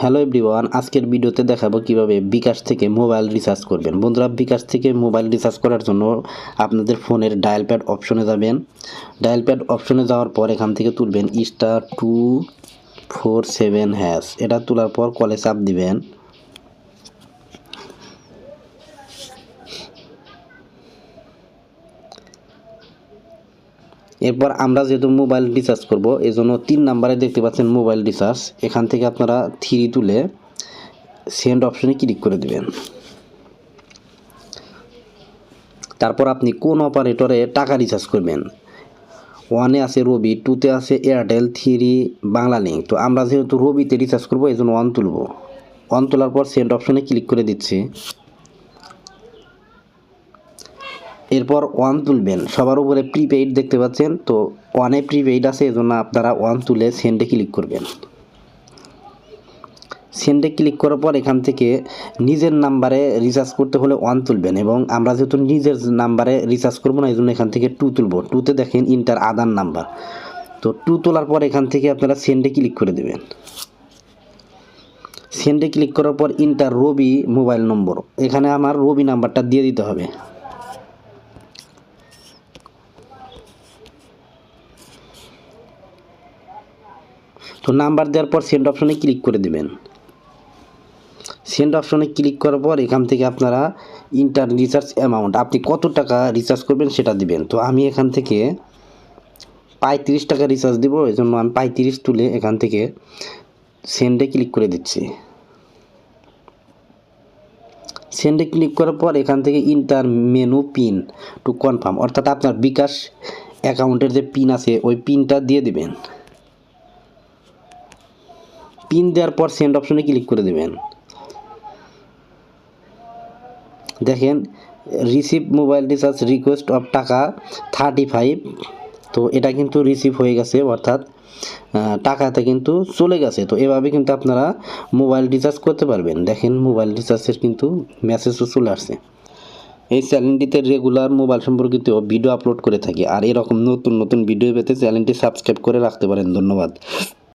Hello everyone, আজকের ভিডিওতে দেখাবো কিভাবে বিকাশ থেকে মোবাইল রিচার্জ করবেন। বন্ধুরা, বিকাশ থেকে মোবাইল রিচার্জ করার জন্য আপনাদের ফোনের ডায়াল প্যাড অপশনে যাবেন। ডায়াল প্যাড অপশনে যাওয়ার পর এখান থেকে তুলবেন *247#। এটা তোলার পর কলে চাপ দিবেন। এরপর আমরা যেহেতু মোবাইল রিচার্জ করব, এই জন্য 3 নাম্বারে দেখতে পাচ্ছেন মোবাইল রিচার্জ। এখান থেকে আপনারা 3 তুলে সেন্ড অপশনে ক্লিক করে দিবেন। তারপর আপনি কোন অপারেটরে টাকা রিচার্জ করবেন। 1-এ আছে রবি, 2-তে আছে এয়ারটেল, 3 বাংলালিংক। তো আমরা যেহেতু রবিতে রিচার্জ করবো, এই জন্য 1 তুলব। 1 তোলার পর সেন্ড অপশনে ক্লিক করে দিচ্ছি। এরপর 1 তুলবেন। সবার উপরে প্রিপেইড দেখতে পাচ্ছেন, তো 1-এ প্রিপেইড আছে, এই জন্য আপনারা 1 তুলে সেন্ডে ক্লিক করবেন। সেন্ডে ক্লিক করার পর এখান থেকে নিজের নাম্বারে রিচার্জ করতে হলে 1 তুলবেন, এবং আমরা যেহেতু নিজের নাম্বারে রিচার্জ করবো না, এই জন্য এখান থেকে 2 তুলব। 2-তে দেখেন ইন্টার আদার নাম্বার। তো 2 তোলার পর এখান থেকে আপনারা সেন্ডে ক্লিক করে দেবেন। সেন্ডে ক্লিক করার পর ইন্টার রবি মোবাইল নম্বর, এখানে আমার রবি নাম্বারটা দিয়ে দিতে হবে। তো নাম্বার দেওয়ার পর সেন্ড অপশনে ক্লিক করে দেবেন। সেন্ড অপশনে ক্লিক করার পর এখান থেকে আপনারা ইন্টার রিচার্জ অ্যামাউন্ট, আপনি কত টাকা রিচার্জ করবেন সেটা দিবেন। তো আমি এখান থেকে 35 টাকা রিচার্জ দিব, এই জন্য আমি 35 তুলে এখান থেকে সেন্ডে ক্লিক করে দিচ্ছি। সেন্ডে ক্লিক করার পর এখান থেকে inter menu pin to confirm, অর্থাৎ আপনার বিকাশ অ্যাকাউন্টের যে পিন আছে ওই পিনটা দিয়ে দিবেন। পিন দেওয়ার পর সেন্ড অপশনে ক্লিক করে দেবেন। দেখেন receive mobile recharge request of টাকা 35। তো এটা কিন্তু রিসিভ হয়ে গেছে, অর্থাৎ টাকাতে কিন্তু চলে গেছে। তো এভাবে কিন্তু আপনারা মোবাইল রিচার্জ করতে পারবেন। দেখেন মোবাইল রিচার্জের কিন্তু মেসেজও চলে আসছে। এই চ্যানেলটিতে রেগুলার মোবাইল সম্পর্কিত ভিডিও আপলোড করে থাকি, আর এরকম নতুন নতুন ভিডিও পেতে চ্যানেলটি সাবস্ক্রাইব করে রাখতে পারেন। ধন্যবাদ।